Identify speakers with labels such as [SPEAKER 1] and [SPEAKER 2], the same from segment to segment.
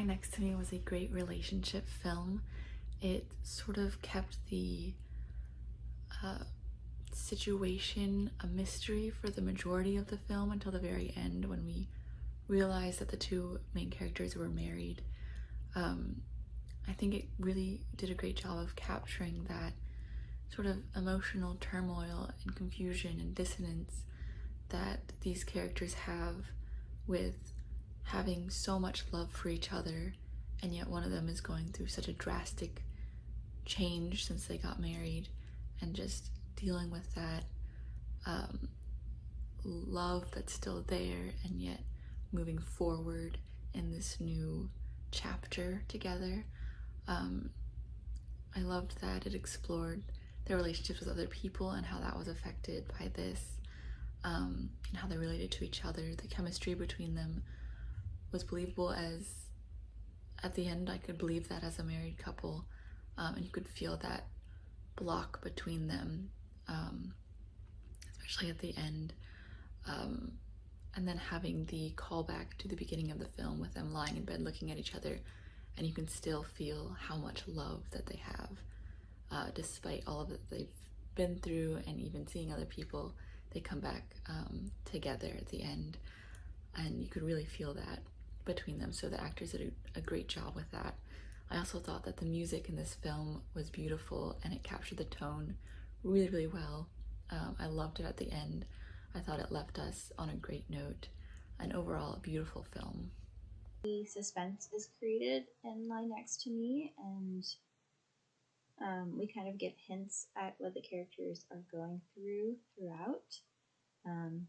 [SPEAKER 1] Next to Me was a great relationship film. It sort of kept the situation a mystery for the majority of the film until the very end when we realized that the two main characters were married. I think it really did a great job of capturing that sort of emotional turmoil and confusion and dissonance that these characters have with having so much love for each other, and yet one of them is going through such a drastic change since they got married, and just dealing with that love that's still there and yet moving forward in this new chapter together. I loved that it explored their relationships with other people and how that was affected by this, and how they related to each other. The chemistry between them was believable, as at the end I could believe that as a married couple, and you could feel that block between them, especially at the end, and then having the callback to the beginning of the film with them lying in bed looking at each other, and you can still feel how much love that they have, despite all of it they've been through, and even seeing other people, they come back together at the end, and you could really feel that between them. So the actors did a great job with that. I also thought that the music in this film was beautiful, and it captured the tone really, really well. I loved it at the end. I thought it left us on a great note, and overall a beautiful film.
[SPEAKER 2] The suspense is created in Lie Next to Me, and we kind of get hints at what the characters are going through throughout.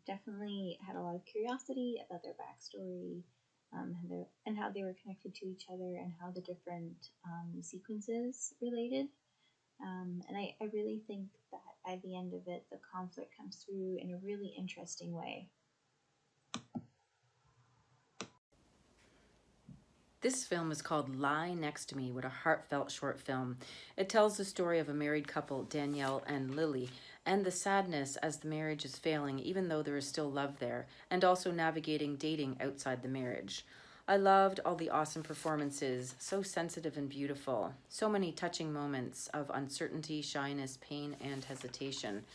[SPEAKER 2] Definitely had a lot of curiosity about their backstory, and how they were connected to each other, and how the different sequences related. And I really think that at the end of it, the conflict comes through in a really interesting way.
[SPEAKER 3] This film is called Lie Next to Me, what a heartfelt short film. It tells the story of a married couple, Danielle and Lily, and the sadness as the marriage is failing, even though there is still love there, and also navigating dating outside the marriage. I loved all the awesome performances, so sensitive and beautiful. So many touching moments of uncertainty, shyness, pain, and hesitation.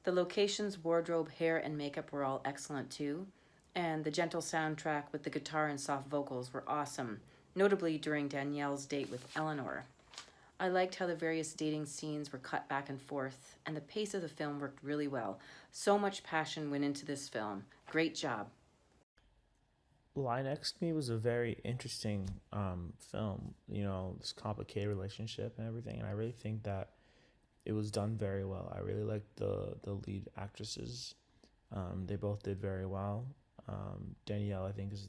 [SPEAKER 3] The locations, wardrobe, hair, and makeup were all excellent too. And the gentle soundtrack with the guitar and soft vocals were awesome, notably during Danielle's date with Eleanor. I liked how the various dating scenes were cut back and forth, and the pace of the film worked really well. So much passion went into this film. Great job.
[SPEAKER 4] Lie Next to Me was a very interesting film, this complicated relationship and everything. And I really think that it was done very well. I really liked the lead actresses. They both did very well. Danielle, I think, is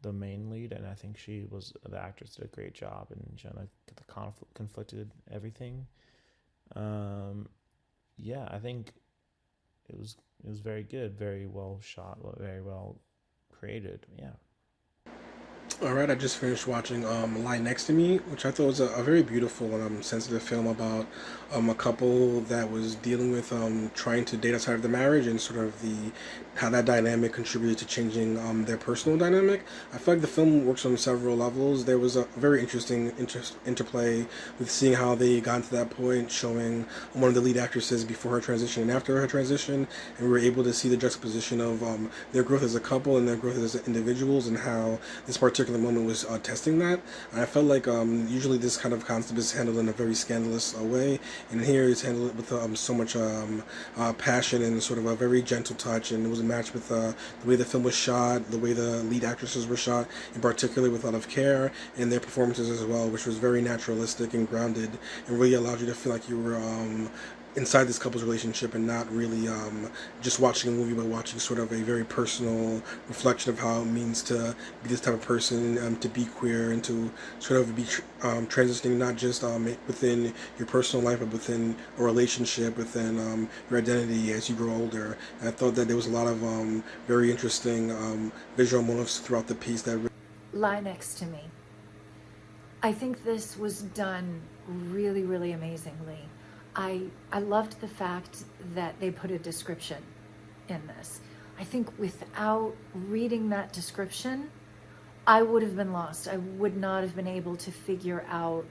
[SPEAKER 4] the main lead, and I think the actress did a great job, and she the conflicted everything. Yeah, I think it was very good, very well shot, very well created. Yeah.
[SPEAKER 5] All right, I just finished watching Lie Next to Me, which I thought was a very beautiful and sensitive film about a couple that was dealing with trying to date outside of the marriage, and sort of how that dynamic contributed to changing their personal dynamic. I feel like the film works on several levels. There was a very interesting interplay with seeing how they got to that point, showing one of the lead actresses before her transition and after her transition, and we were able to see the juxtaposition of their growth as a couple and their growth as individuals, and how this particular moment was testing that. And I felt like usually this kind of concept is handled in a very scandalous way, and here it's handled with so much passion and sort of a very gentle touch, and it was a match with the way the film was shot, the way the lead actresses were shot, in particular with a lot of care, and their performances as well, which was very naturalistic and grounded, and really allowed you to feel like you were inside this couple's relationship, and not really just watching a movie, but watching sort of a very personal reflection of how it means to be this type of person, to be queer, and to sort of be transitioning not just within your personal life, but within a relationship, within your identity as you grow older. And I thought that there was a lot of very interesting visual motifs throughout the piece that
[SPEAKER 6] Lie Next to Me. I think this was done really, really amazingly. I loved the fact that they put a description in this. I think without reading that description, I would have been lost. I would not have been able to figure out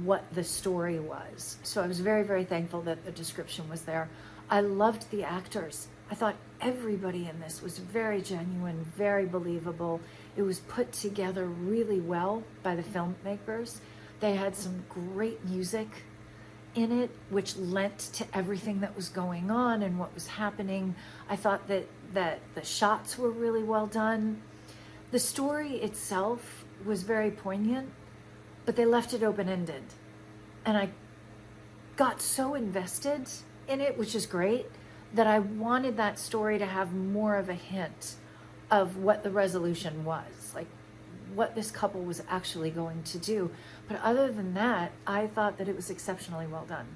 [SPEAKER 6] what the story was. So I was very, very thankful that the description was there. I loved the actors. I thought everybody in this was very genuine, very believable. It was put together really well by the filmmakers. They had some great music in it, which lent to everything that was going on and what was happening. I thought that the shots were really well done. The story itself was very poignant, but they left it open-ended. And I got so invested in it, which is great, that I wanted that story to have more of a hint of what the resolution was, like what this couple was actually going to do. But other than that, I thought that it was exceptionally well done.